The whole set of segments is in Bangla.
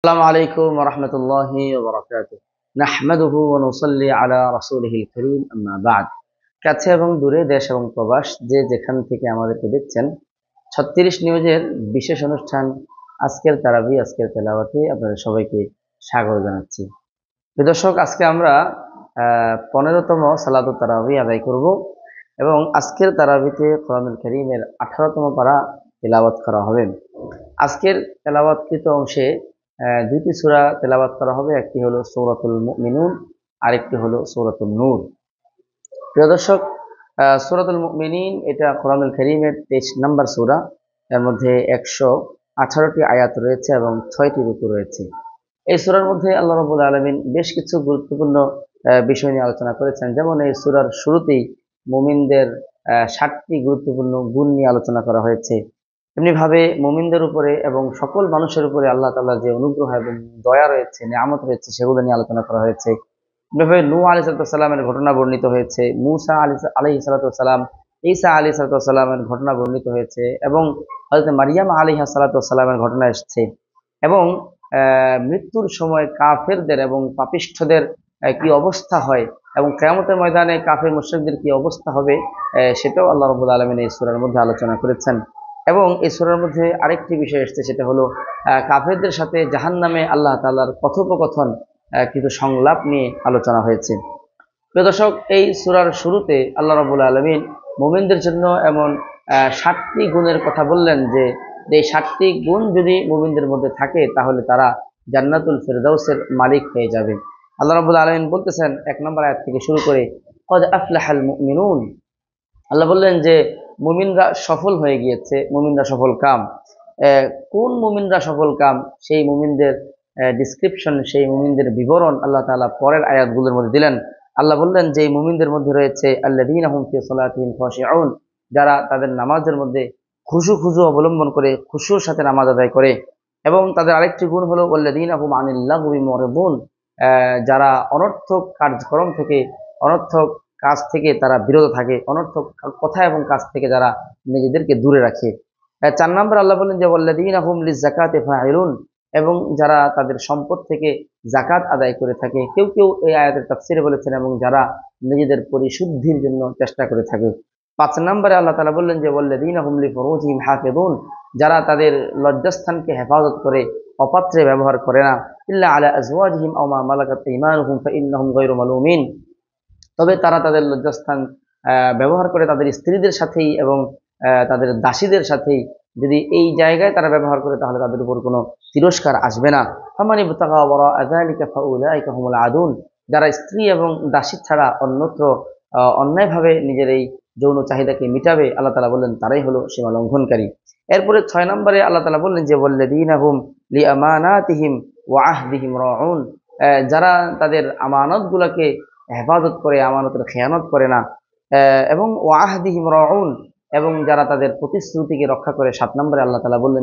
আসসালামু আলাইকুম ওয়া রাহমাতুল্লাহি ওয়া বারাকাতুহু। নাহমাদুহু ওয়া নুসাল্লি আলা রাসূলিহিল কারীম, আম্মা বা'দ। কাছে এবং দূরে, দেশ এবং প্রবাস, যে যেখান থেকে আমাদেরকে দেখছেন, ৩৬ নিউজের বিশেষ অনুষ্ঠান আজকের তারাবি, আজকের তেলাওয়াতে আপনাদের সবাইকে স্বাগত জানাচ্ছি। প্রিয় দর্শক, আজকে আমরা ১৫তম সালাতুত তারাবি আদায় করব এবং আজকের তারাবিতে কোরআনুল কারীমের ১৮তম পারা তেলাওয়াত করা হবে। আজকের তেলাওয়াতকৃত অংশে দুইটি সূরা তেলাওয়াত করা হবে। একটি হলো সূরাতুল মুমিনুন, আরেকটি হলো সূরাতুন নূর। প্রিয় দর্শক, সূরাতুল মুমিনিন এটা কোরআনুল কারীমের ২৩ নম্বর সূরা। এর মধ্যে ১১৮টি আয়াত রয়েছে এবং ৬টি রুকু রয়েছে। এই সূরার মধ্যে আল্লাহ রাব্বুল আলামিন বেশ কিছু গুরুত্বপূর্ণ বিষয় নিয়ে আলোচনা করেছেন। যেমন এই সূরার শুরুতেই মুমিনদের ৭টি গুরুত্বপূর্ণ গুণ নিয়ে আলোচনা করা হয়েছে। এমনিভাবে মুমিনদের উপরে এবং সকল মানুষের উপরে আল্লাহ তাআলার যে অনুগ্রহ এবং দয়া রয়েছে, নিয়ামত রয়েছে, সেগুলো নিয়ে আলোচনা করা হয়েছে। এভাবে নূহ আলাইহিস সালামের ঘটনা বর্ণিত হয়েছে, মূসা আলাইহিস সালাম, ঈসা আলাইহিস সালামের ঘটনা বর্ণিত হয়েছে এবং হযরত মারিয়াম আলাইহিস সালামের ঘটনা এসেছে। এবং মৃত্যুর সময় কাফেরদের এবং পাপিষ্ঠদের কি অবস্থা হয় এবং কিয়ামতের ময়দানে কাফের মুশরিকদের কি অবস্থা হবে, সেটাও আল্লাহ রাব্বুল আলামিন এই সূরার মধ্যে আলোচনা করেছেন। এবং এই সূরার মধ্যে আরেকটি বিষয় এসেছে, সেটা হলো কাফেরদের সাথে জাহান্নামে আল্লাহ তাআলার কথোপকথন, কিছু সংলাপ নিয়ে আলোচনা হয়েছে। প্রিয় দর্শক, এই সূরার শুরুতে আল্লাহ রাব্বুল আলামিন মুমিনদের জন্য এমন ৭টি গুণের কথা বললেন যে এই ৭টি গুণ যদি মুমিনদের মধ্যে থাকে তাহলে তারা জান্নাতুল ফিরদাউসের মালিক হয়ে যাবে। আল্লাহ রাব্বুল আলামিন বলতেছেন ১ নম্বর আয়াত থেকে শুরু করে, ক্বাদ আফলাহাল মুমিনুন। আল্লাহ বললেন যে মুমিনরা সফল হয়ে গিয়েছে, মুমিনরা সফল কাম। কোন মুমিনরা সফল কাম, সেই মুমিনদের ডিসক্রিপশন, সেই মুমিনদের বিবরণ আল্লাহ তাআলা পরের আয়াতগুলোর মধ্যে দিলেন। আল্লাহ বললেন যে এই মুমিনদের মধ্যে রয়েছে আল্লাযীনা হুম ফি সালাতিহিম খাশিউন, যারা তাদের নামাজের মধ্যে খুশু অবলম্বন করে, খুশুর সাথে নামাজ আদায় করে। এবং তাদের আরেকটি গুণ হলো ওয়াল্লাযীনা হুম আনিল লাগবি মুরিদুন, যারা অনর্থক কার্যক্রম থেকে, অনর্থক কাজ থেকে তারা বিরত থাকে, অনর্থক কথা এবং কাজ থেকে যারা নিজেদেরকে দূরে রাখে। ৪ নম্বর আল্লাহ বললেন যে ওয়াল্লাযীনা হুম লিযাকাতি ফাইলুন, এবং যারা তাদের সম্পদ থেকে যাকাত আদায় করে থাকে। কেউ কেউ এই আয়াতের তাফসিরে বলেছেন এবং যারা নিজেদের পরিশুদ্ধির জন্য চেষ্টা করে থাকে। ৫ নম্বরে আল্লাহ তাআলা বললেন যে ওয়াল্লাযীনা হুম লিফুরুজিহিম হাফিযুন, যারা তাদের লজ্জাস্থানকে হেফাজত করে, অপাত্রে ব্যবহার করে না। ইল্লা আলা আজওয়াজিহিম আও মা মালাকাত ঈমানুহুম ফাইন্নাহুম গায়রু মালুমিন, তবে তারা তাদের লজ্জাস্থান ব্যবহার করে তাদের স্ত্রীদের সাথেই এবং তাদের দাসীদের সাথেই। যদি এই জায়গায় তারা ব্যবহার করে তাহলে তাদের উপর কোনো তিরস্কার আসবে না। ফামান ইবতাগা ওয়ারাআ যালিকা ফাউলাইকা হুমুল আদুন, যারা স্ত্রী এবং দাসী ছাড়া অন্যত্র অন্যায়ভাবে নিজের এই যৌন চাহিদাকে মিটাবে, আল্লাহ তাআলা বললেন তারাই হলো সীমা লঙ্ঘনকারী। এরপরে ৬ নম্বরে আল্লাহ তাআলা বললেন যে ওয়াল্লাযীনা হুম লিআমানাতিহিম ওয়া আহদিহিম রাউন, যারা তাদের আমানতগুলোকে হেফাজত করে, আমানতের খেয়ানত করে না। এবং ওয়াহদিহিম রাউন, এবং যারা তাদের প্রতিশ্রুতিকে রক্ষা করে। ৭ নম্বরে আল্লাহ তাআলা বললেন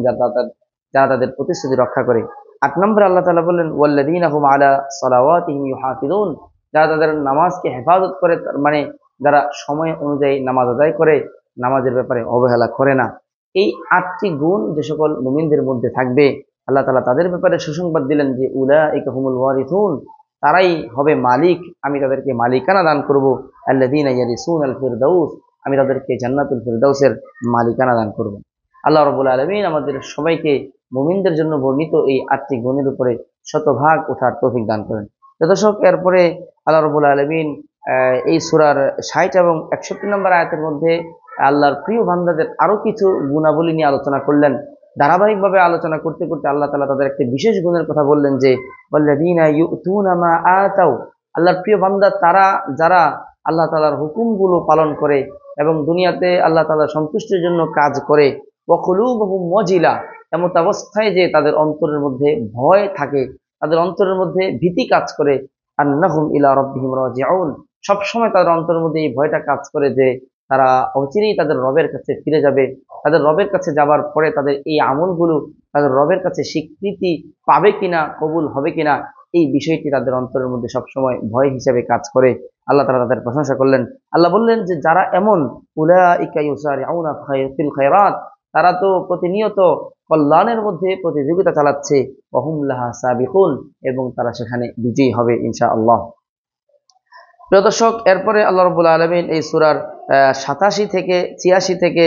যারা তাদের প্রতিশ্রুতি রক্ষা করে। ৮ নম্বরে আল্লাহ তাআলা বললেন ওয়াল্লাযীনা হুম আলা সালাওয়াতিহিম ইউহাফিজুন, যারা তাদের নামাজকে হেফাজত করে, মানে যারা সময় অনুযায়ী নামাজ আদায় করে, নামাজের ব্যাপারে অবহেলা করে না। এই ৮টি গুণ যে সকল মুমিনদের মধ্যে থাকবে, আল্লাহ তাআলা তাদের ব্যাপারে সুসংবাদ দিলেন যে উলাইকা হুমুল ওয়ারিসুন, তারাই হবে মালিক, আমি তাদেরকে মালিকানা দান করব। আল্লাযীনা ইয়ারিসুনাল ফিরদাউস, আমি তাদেরকে জান্নাতুল ফিরদাউসের মালিকানা দান করব। আল্লাহ রাব্বুল আলামিন আমাদের সবাইকে মুমিনদের জন্য বর্ণিত এই ৮টি গুণের উপরে শতভাগ ওঠার তৌফিক দান করেন। দর্শক, এরপরে আল্লাহ রাব্বুল আলামিন এই সূরার ৬০ এবং ৬১ নম্বর আয়াতের মধ্যে আল্লাহর প্রিয় বান্দাদের আরো কিছু গুণাবলী নিয়ে আলোচনা করলেন। ধারাবাহিকভাবে আলোচনা করতে করতে আল্লাহ তাআলা তাদের একটি বিশেষ গুণের কথা বললেন যে ওয়াল্লাযীনা ইউতুনা মা আতাউ, আল্লাহর প্রিয় বান্দা তারা যারা আল্লাহ তাআলার হুকুমগুলো পালন করে এবং দুনিয়াতে আল্লাহ তাআলার সন্তুষ্টির জন্য কাজ করে। ওয়া কুলুবুহুম ওয়াজিলা, এমত অবস্থায় যে তাদের অন্তরের মধ্যে ভয় থাকে, তাদের অন্তরের মধ্যে ভীতি কাজ করে। আন্নাহুম ইলা রাব্বিহিম রাজিউন, সবসময় তাদের অন্তরের মধ্যে এই ভয়টা কাজ করে যে তারা অচিরেই তাদের রবের কাছে ফিরে যাবে। তাদের রবের কাছে যাবার পরে তাদের এই আমলগুলো তাদের রবের কাছে স্বীকৃতি পাবে কিনা, কবুল হবে কিনা, এই বিষয়টি তাদের অন্তরের মধ্যে সবসময় ভয় হিসেবে কাজ করে। আল্লাহ তাআলা তাদের প্রশংসা করলেন। আল্লাহ বললেন যে যারা এমন, উলাইকা ইউসারিউনা ফিল খায়রাত, তারা তো প্রতিনিয়ত কল্যাণের মধ্যে প্রতিযোগিতা চালাচ্ছে, ওয়াহুম লাহা সাবিকুন, এবং তারা সেখানে বিজয়ী হবে ইনশাআল্লাহ। প্রিয় দর্শক, এরপরে আল্লাহ রাব্বুল আলামিন এই সূরার 87 থেকে 86 থেকে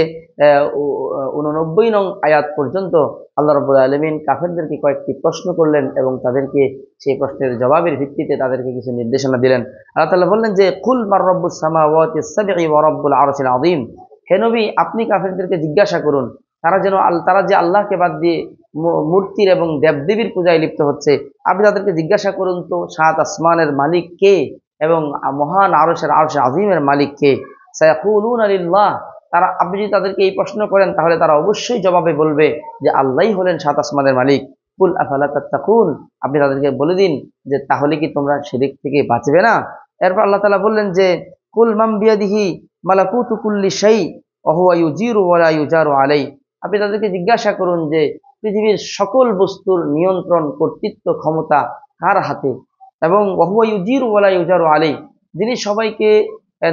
89 নং আয়াত পর্যন্ত আল্লাহ রাব্বুল আলামিন কাফেরদেরকে কয়েকটি প্রশ্ন করলেন এবং তাদেরকে সেই প্রশ্নের জবাবের ভিত্তিতে তাদেরকে কিছু নির্দেশনা দিলেন। আল্লাহ তাআলা বললেন যে কুল মার রাব্বুস সামাওয়াতি সাবঈ ওয়া রাব্বুল আরশিল আযীম, হে নবী আপনি কাফেরদেরকে জিজ্ঞাসা করুন তারা যে আল্লাহকে বাদ দিয়ে মূর্তির এবং দেবদেবীর পূজায় লিপ্ত হচ্ছে, আপনি তাদেরকে জিজ্ঞাসা করুন তো 7 আসমানের মালিক কে এবং মহান আরশ আজিমের মালিক কে। সায়াকুলুনা লিল্লাহ, আপনি যদি তাদেরকে এই প্রশ্ন করেন তাহলে তারা অবশ্যই জবাবে বলবে যে আল্লাহই হলেন 7 আসমানের মালিক। কুল আফালা তাত্তাকুন, আপনি তাদেরকে বলে দিন যে তাহলে কি তোমরা শিরক থেকে বাঁচবে না। এরপর আল্লাহ তাআলা বললেন যে কুল মাম বিয়াদিহি মালাকুতু কুল্লি শাই ওয়া হুয়া ইউজিরু ওয়া লা ইউজারু আলাই, আপনি তাদেরকে জিজ্ঞাসা করুন যে পৃথিবীর সকল বস্তুর নিয়ন্ত্রণ, কর্তৃত্ব, ক্ষমতা কার হাতে, এবং ওয়া হুয়া ইউজিরু ওয়া লা ইউজারু আলাই, যিনি সবাইকে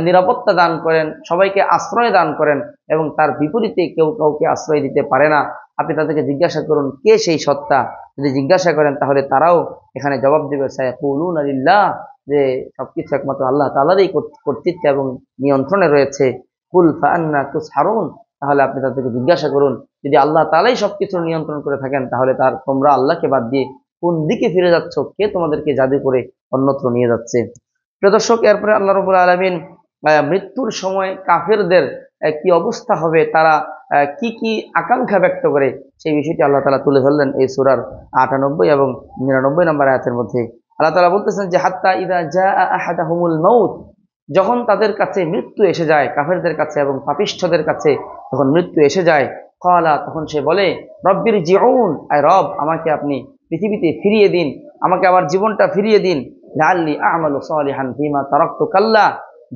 নিরাপত্তা দান করেন, সবাইকে আশ্রয় দান করেন এবং তার বিপরীতে কেউ কাউকে আশ্রয় দিতে পারে না। আপনি তাদেরকে জিজ্ঞাসা করুন কে সেই সত্তা। যদি জিজ্ঞাসা করেন তাহলে তারাও এখানে জবাব দেবে সায়াকুলুনা লিল্লাহ, যে সবকিছু একমাত্র আল্লাহ তাআলারই কর্তৃত্ব এবং নিয়ন্ত্রণে রয়েছে। কুল ফাআন্না তুসহারুন, তাহলে আপনি তাদেরকে জিজ্ঞাসা করুন যদি আল্লাহ তাআলাই সবকিছু নিয়ন্ত্রণ করে থাকেন তাহলে তোমরা আল্লাহকে বাদ দিয়ে কোন দিকে ফিরে যাচ্ছ, কে তোমাদেরকে জাদু করে অন্যত্র নিয়ে যাচ্ছে। প্রিয় দর্শক, এরপরে আল্লাহ রাব্বুল আলামিন মৃত্যুর সময় কাফেরদের কি অবস্থা হবে, তারা কি কি আকাঙ্ক্ষা ব্যক্ত করে, সেই বিষয়টি আল্লাহ তাআলা তুলে ধরলেন এই সূরার 98 এবং 99 নম্বর আয়াতের মধ্যে। আল্লাহ তাআলা বলতেছেন যে হাত্তা ইযা জাআ আহাদাহুমুল মাউত, যখন তাদের কাছে মৃত্যু এসে যায়, কাফেরদের কাছে এবং পাপিষ্ঠদের কাছে যখন মৃত্যু এসে যায়, ক্বালা, তখন সে বলে রব্বির জিউন, আয় রব আমাকে আপনি পৃথিবীতে ফিরিয়ে দিন, আমাকে আবার জীবনটা ফিরিয়ে দিন, লাআল্লি আ'মালু সালিহান ফীমা তারাকতু কাল্লা,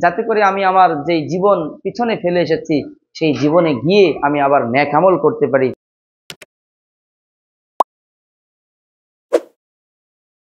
যাতে করে আমি আমার যেই জীবন পিছনে ফেলে এসেছি সেই জীবনে গিয়ে আমি আবার নেক আমল করতে পারি।